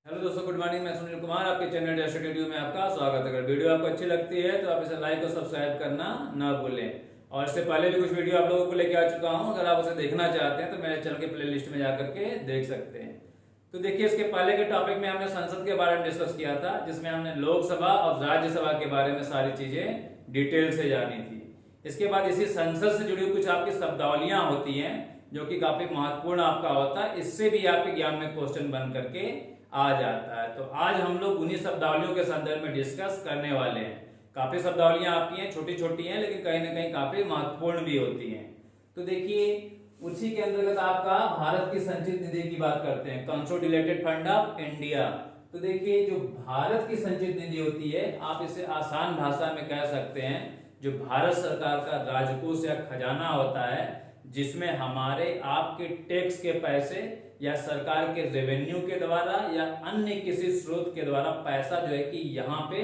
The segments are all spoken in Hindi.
हेलो दोस्तों, गुड मॉर्निंग। मैं सुनील कुमार आपके चैनल डैश वीडियो में आपका स्वागत है। अगर वीडियो आपको अच्छी लगती है तो आप इसे लाइक और सब्सक्राइब करना ना भूलें। और इससे पहले भी कुछ वीडियो आप लोगों को लेके आ चुका हूं, अगर आप उसे देखना चाहते हैं तो मेरे चैनल के प्लेलिस्ट में जाकर के देख सकते हैं। तो देखिए, इसके पहले के टॉपिक में हमने संसद के बारे में डिस्कस किया था, जिसमें हमने लोकसभा और राज्यसभा के बारे में सारी चीजें डिटेल से जानी थी। इसके बाद इसी संसद से जुड़ी कुछ आपकी शब्दावलियां होती हैं जो कि काफी महत्वपूर्ण आपका होता है, इससे भी आपके ज्ञान में क्वेश्चन बन करके आ जाता है। तो आज हम लोग उन्हीं शब्दावलियों के संदर्भ में डिस्कस करने वाले हैं। काफी शब्दावलियां आपकी हैं, छोटी छोटी हैं, लेकिन कहीं ना कहीं काफी महत्वपूर्ण भी होती हैं। तो देखिए, उसी के अंतर्गत आपका भारत की संचित निधि की बात करते हैं, कंसोलिडेटेड फंड ऑफ इंडिया। तो देखिए, जो भारत की संचित निधि होती है, आप इसे आसान भाषा में कह सकते हैं, जो भारत सरकार का राजकोष या खजाना होता है, जिसमें हमारे आपके टैक्स के पैसे या सरकार के रेवेन्यू के द्वारा या अन्य किसी स्रोत के द्वारा पैसा जो है कि यहाँ पे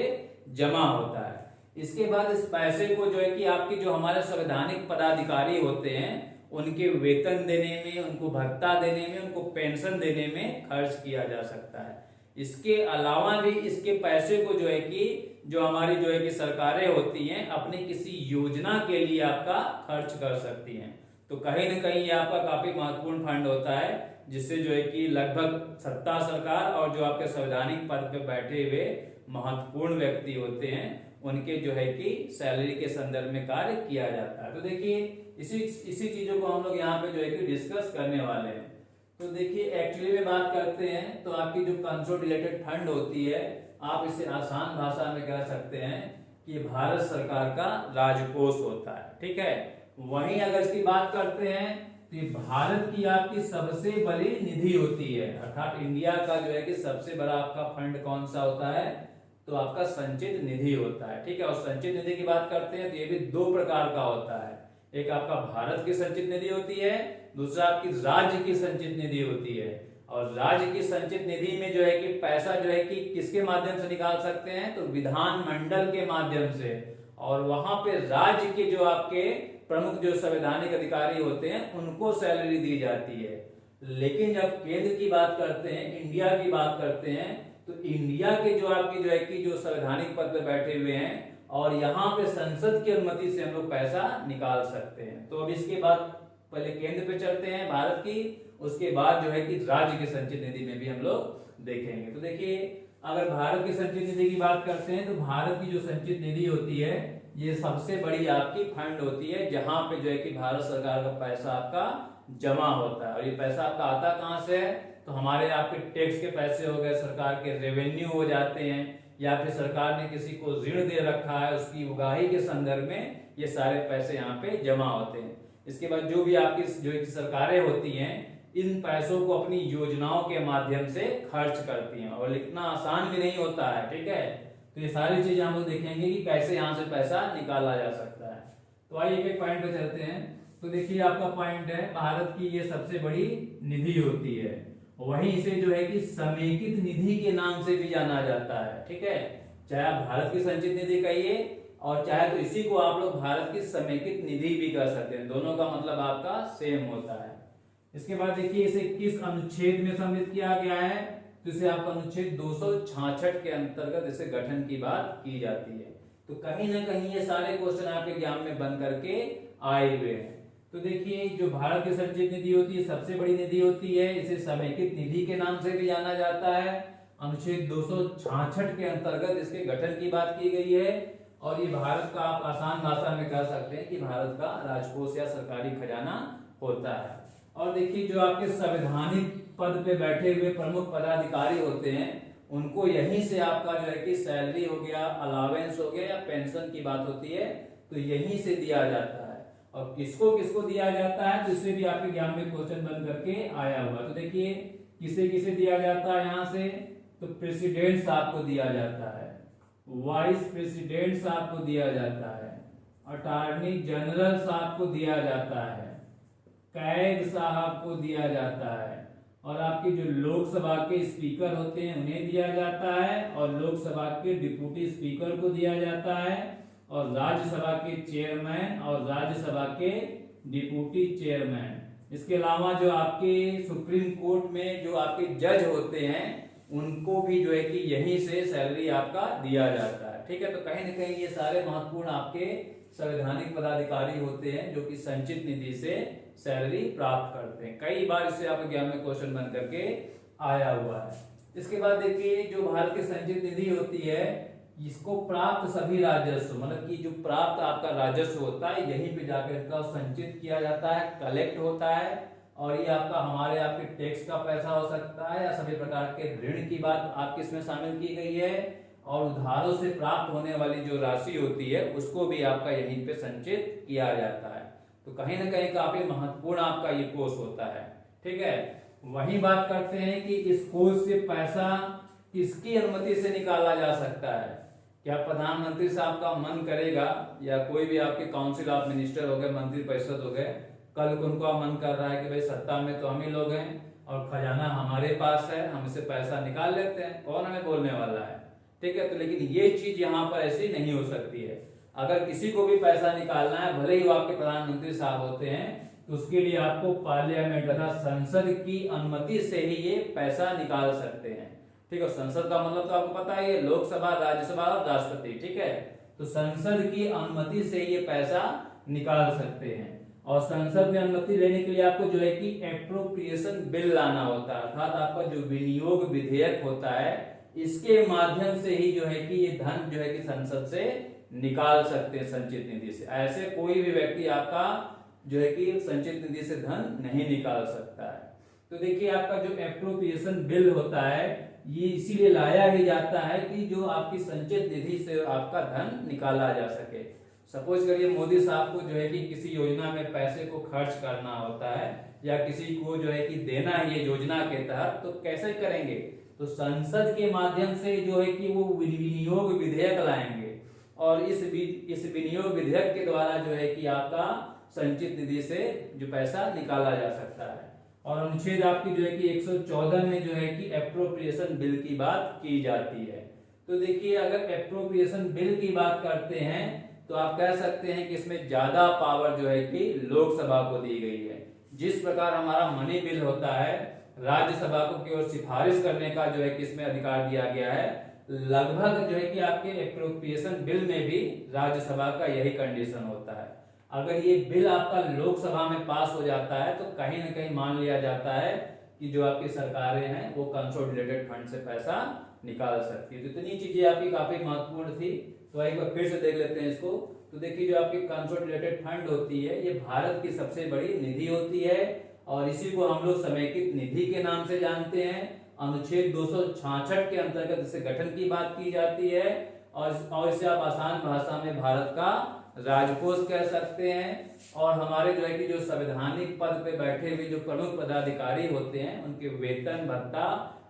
जमा होता है। इसके बाद इस पैसे को जो है कि आपकी जो हमारे संवैधानिक पदाधिकारी होते हैं, उनके वेतन देने में, उनको भत्ता देने में, उनको पेंशन देने में खर्च किया जा सकता है। इसके अलावा भी इसके पैसे को जो है कि जो हमारी जो है कि सरकारें होती हैं, अपनी किसी योजना के लिए आपका खर्च कर सकती हैं। तो कहीं ना कहीं ये आपका काफी महत्वपूर्ण फंड होता है, जिससे जो है कि लगभग सत्ता सरकार और जो आपके संवैधानिक पद पे बैठे हुए महत्वपूर्ण व्यक्ति होते हैं, उनके जो है कि सैलरी के संदर्भ में कार्य किया जाता है। तो देखिए, इसी चीजों को हम लोग यहाँ पे जो है कि डिस्कस करने वाले हैं। तो देखिए, एक्चुअली में बात करते हैं तो आपकी जो कंसोलिडेटेड फंड होती है, आप इसे आसान भाषा में कह सकते हैं कि भारत सरकार का राजकोष होता है। ठीक है, वहीं अगर इसकी बात करते हैं तो ये भारत की आपकी सबसे बड़ी निधि होती है, अर्थात इंडिया का जो है कि सबसे बड़ा आपका फंड कौन सा होता है, तो आपका संचित निधि होता है। ठीक है, और संचित निधि की बात करते हैं तो ये भी दो प्रकार का होता है। एक आपका भारत की संचित निधि होती है, दूसरा आपकी राज्य की संचित निधि होती है। और राज्य की संचित निधि में जो है कि पैसा जो है कि किसके माध्यम से निकाल सकते हैं, तो विधानमंडल के माध्यम से। और वहां पे राज्य के जो आपके प्रमुख जो संवैधानिक अधिकारी होते हैं, उनको सैलरी दी जाती है। लेकिन जब केंद्र की बात करते हैं, इंडिया की बात करते हैं, तो इंडिया के जो आपकी जो है कि जो संवैधानिक पद पे बैठे हुए हैं, और यहाँ पे संसद की अनुमति से हम लोग पैसा निकाल सकते हैं। तो अब इसके बाद पहले केंद्र पे चलते हैं भारत की, उसके बाद जो है कि राज्य की संचित निधि में भी हम लोग देखेंगे। तो देखिए, अगर भारत की संचित निधि की बात करते हैं तो भारत की जो संचित निधि होती है, ये सबसे बड़ी आपकी फंड होती है, जहां पे जो है कि भारत सरकार का पैसा आपका जमा होता है। और ये पैसा आपका आता कहां से है, तो हमारे आपके टैक्स के पैसे हो गए, सरकार के रेवेन्यू हो जाते हैं, या फिर सरकार ने किसी को ऋण दे रखा है, उसकी उगाही के संदर्भ में ये सारे पैसे यहाँ पे जमा होते हैं। इसके बाद जो भी आपकी जो सरकारें होती हैं, इन पैसों को अपनी योजनाओं के माध्यम से खर्च करती हैं, और लिखना आसान भी नहीं होता है। ठीक है, तो ये सारी चीजें हम लोग देखेंगे कि कैसे यहाँ से पैसा निकाला जा सकता है। तो आइए एक एक पॉइंट पे चलते हैं। तो देखिए, आपका पॉइंट है, भारत की ये सबसे बड़ी निधि होती है, वहीं इसे जो है कि समेकित निधि के नाम से भी जाना जाता है। ठीक है, चाहे आप भारत की संचित निधि कहिए, और चाहे तो इसी को आप लोग भारत की समेकित निधि भी कर सकते हैं, दोनों का मतलब आपका सेम होता है। इसके बाद देखिए, इसे किस अनुच्छेद में सम्मिलित किया गया है, तो इसे आपका अनुच्छेद 266 के अंतर्गत इसे गठन की बात की जाती है। तो कहीं ना कहीं ये सारे क्वेश्चन आपके ज्ञान में बन करके आए हुए हैं। तो देखिए, जो भारत की संचित निधि होती है, सबसे बड़ी निधि होती है, इसे समेकित निधि के नाम से भी जाना जाता है। अनुच्छेद 266 के अंतर्गत इसके गठन की बात की गई है, और ये भारत का, आप आसान भाषा में कह सकते हैं कि भारत का राजकोष या सरकारी खजाना होता है। और देखिए, जो आपके संवैधानिक पद पे बैठे हुए प्रमुख पदाधिकारी होते हैं, उनको यहीं से आपका जो है कि सैलरी हो गया, अलावेंस हो गया, या पेंशन की बात होती है, तो यहीं से दिया जाता है। और किसको किसको दिया जाता है, तो इससे भी आपके ज्ञान में क्वेश्चन बन करके आया हुआ। तो देखिए, किसे किसे दिया जाता है यहाँ से, तो प्रेसिडेंट साहब को दिया जाता है, वाइस प्रेसिडेंट साहब को दिया जाता है, अटॉर्नी जनरल साहब को दिया जाता है, कैग साहब को दिया जाता है, और आपके जो लोकसभा के स्पीकर होते हैं उन्हें दिया जाता है, और लोकसभा के डिप्टी स्पीकर को दिया जाता है, और राज्यसभा के चेयरमैन और राज्यसभा के डिप्टी चेयरमैन। इसके अलावा जो आपके सुप्रीम कोर्ट में जो आपके जज होते हैं, उनको भी जो है कि यहीं से सैलरी आपका दिया जाता है। ठीक है, तो कहीं ना कहीं ये सारे महत्वपूर्ण आपके संवैधानिक पदाधिकारी होते हैं जो कि संचित निधि से सैलरी प्राप्त करते हैं। कई बार इससे आपके एग्जाम में क्वेश्चन बन करके आया हुआ है। इसके बाद देखिए जो भारत की संचित निधि होती है, इसको प्राप्त सभी राजस्व, मतलब कि जो प्राप्त आपका राजस्व होता है यहीं पे जाकर इसका संचित किया जाता है, कलेक्ट होता है, और ये आपका हमारे आपके टैक्स का पैसा हो सकता है या सभी प्रकार के ऋण की बात आपकी इसमें शामिल की गई है, और उधारों से प्राप्त होने वाली जो राशि होती है उसको भी आपका यहीं पे संचित किया जाता है। तो कहीं ना कहीं काफी महत्वपूर्ण आपका ये कोष होता है। ठीक है, वही बात करते हैं कि इस कोष से पैसा किसकी अनुमति से निकाला जा सकता है। क्या प्रधानमंत्री साहब का मन करेगा या कोई भी आपके काउंसिल ऑफ मिनिस्टर हो गए, मंत्री परिषद हो गए, कल को उनका मन कर रहा है कि भाई सत्ता में तो हम ही लोग हैं और खजाना हमारे पास है, हम इससे पैसा निकाल लेते हैं, कौन हमें बोलने वाला है। ठीक है, तो लेकिन ये चीज यहाँ पर ऐसी नहीं हो सकती है। अगर किसी को भी पैसा निकालना है, भले ही वो आपके प्रधानमंत्री साहब होते हैं, तो उसके लिए आपको पार्लियामेंट तथा संसद की अनुमति से ही ये पैसा निकाल सकते हैं। ठीक है, संसद का मतलब तो आपको पता है, लोकसभा, राज्यसभा और राष्ट्रपति। ठीक है, तो संसद की अनुमति से ये पैसा निकाल सकते हैं, और संसद में अनुमति लेने के लिए आपको जो है कि एप्रोप्रिएशन बिल लाना होता है, अर्थात आपका जो विनियोग विधेयक होता है इसके माध्यम से ही जो है कि ये धन जो है कि संसद से निकाल सकते हैं संचित निधि से। ऐसे कोई भी व्यक्ति आपका जो है कि संचित निधि से धन नहीं निकाल सकता है। तो देखिए आपका जो एप्रोप्रिएशन बिल होता है ये इसीलिए लाया ही जाता है कि जो आपकी संचित निधि से आपका धन निकाला जा सके। सपोज करिए मोदी साहब को जो है कि किसी योजना में पैसे को खर्च करना होता है या किसी को जो है कि देना है ये योजना के तहत, तो कैसे करेंगे, तो संसद के माध्यम से जो है कि वो विनियोग विधेयक लाएंगे, और इस विनियोग विधेयक के द्वारा जो है कि आपका संचित निधि से जो पैसा निकाला जा सकता है। और अनुच्छेद आपकी जो है कि 114 में जो है कि एप्रोप्रिएशन बिल की बात की जाती है। तो देखिए अगर एप्रोप्रिएशन बिल की बात करते हैं तो आप कह सकते हैं कि इसमें ज्यादा पावर जो है कि लोकसभा को दी गई है। जिस प्रकार हमारा मनी बिल होता है, राज्यसभा को केवल सिफारिश करने का जो है कि इसमें अधिकार दिया गया है, लगभग जो है कि आपके एप्रोप्रिएशन बिल में भी राज्यसभा का यही कंडीशन होता है। अगर ये बिल आपका लोकसभा में पास हो जाता है तो कहीं ना कहीं मान लिया जाता है कि जो आपकी सरकारें हैं वो कंसोलिडेटेड फंड से पैसा निकाल सकती है। तो इतनी चीजें आपकी काफी महत्वपूर्ण थी, तो एक बार फिर से देख लेते हैं इसको। तो देखिए जो आपकी कंसोलिडेटेड फंड होती है ये भारत की सबसे बड़ी निधि होती है, और इसी को हम लोग समेकित निधि के नाम से जानते हैं। अनुच्छेद 266 के अंतर्गत इसे गठन की बात की जाती है, और इसे आप आसान भाषा में भारत का राजकोष कह सकते हैं। और हमारे जो है कि जो संवैधानिक पद पे बैठे हुए जो प्रमुख पदाधिकारी होते हैं उनके वेतन भत्ता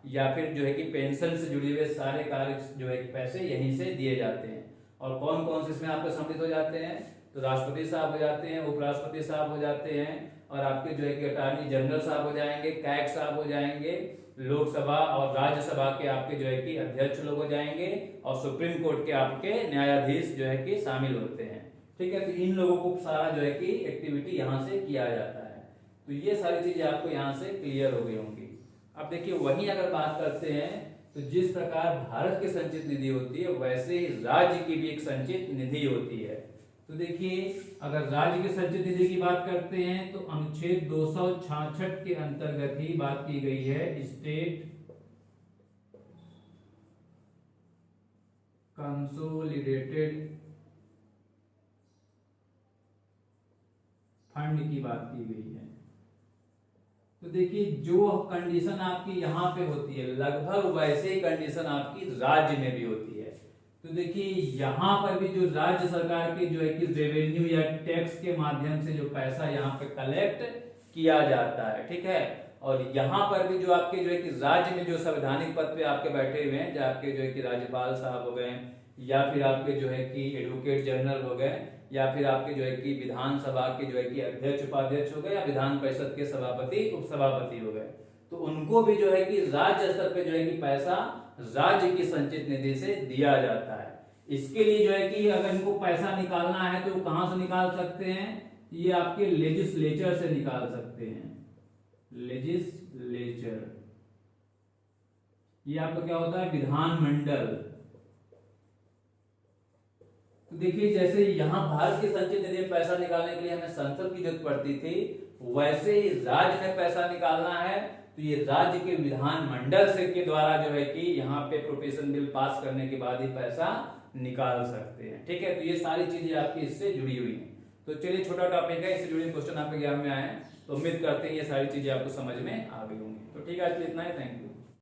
या फिर जो है कि पेंशन से जुड़े हुए सारे कार्य जो है कि पैसे यहीं से दिए जाते हैं। और कौन कौन से इसमें आपके सम्मिलित हो जाते हैं, तो राष्ट्रपति साहब हो जाते हैं, उपराष्ट्रपति साहब हो जाते हैं, और आपके जो है कि अटॉर्नी जनरल साहब हो जाएंगे, कैग साहब हो जाएंगे, लोकसभा और राज्यसभा के आपके जो है कि अध्यक्ष लोग हो जाएंगे, और सुप्रीम कोर्ट के आपके न्यायाधीश जो है कि शामिल होते हैं। ठीक है, तो इन लोगों को सारा जो है कि एक्टिविटी यहाँ से किया जाता है। तो ये सारी चीजें आपको यहाँ से क्लियर हो गई होंगी। अब देखिए वहीं अगर बात करते हैं तो जिस प्रकार भारत की संचित निधि होती है वैसे ही राज्य की भी एक संचित निधि होती है। तो देखिए अगर राज्य की संचित निधि की बात करते हैं तो अनुच्छेद 266 के अंतर्गत ही बात की गई है, स्टेट कंसोलिडेटेड फंड की बात की गई है। तो देखिए जो कंडीशन आपकी यहाँ पे होती है लगभग वैसे ही कंडीशन आपकी राज्य में भी होती है। तो देखिए यहाँ पर भी जो राज्य सरकार की जो है कि रेवेन्यू या टैक्स के माध्यम से जो पैसा यहाँ पे कलेक्ट किया जाता है, ठीक है, और यहाँ पर भी जो आपके जो है कि राज्य में जो संवैधानिक पद पे आपके बैठे हुए हैं, जो आपके जो है कि राज्यपाल साहब हो गए या फिर आपके जो है कि एडवोकेट जनरल हो गए या फिर आपके जो है कि विधानसभा के जो है कि अध्यक्ष उपाध्यक्ष हो गए या विधान परिषद के सभापति उपसभापति हो गए, तो उनको भी जो है कि राज्य स्तर पे जो है कि पैसा राज्य की संचित निधि से दिया जाता है। इसके लिए जो है कि अगर इनको पैसा निकालना है तो कहां से निकाल सकते हैं, ये आपके लेजिस्लेचर से निकाल सकते हैं, लेजिस्लेचर। ये आपका क्या होता है, विधानमंडल। तो देखिए जैसे यहाँ भारत के संचित निधि में पैसा निकालने के लिए हमें संसद की जरूरत पड़ती थी, वैसे ही राज्य में पैसा निकालना है तो ये राज्य के विधानमंडल से के द्वारा जो है कि यहाँ पे प्रोपेशन बिल पास करने के बाद ही पैसा निकाल सकते हैं। ठीक है, तो ये सारी चीजें आपकी इससे जुड़ी हुई हैं। तो चलिए छोटा टॉपिक है, इससे जुड़े क्वेश्चन आपके ज्ञान में आए, तो उम्मीद करते हैं ये सारी चीजें आपको समझ में आ गई होंगी। तो ठीक है, आज के लिए इतना ही, थैंक यू।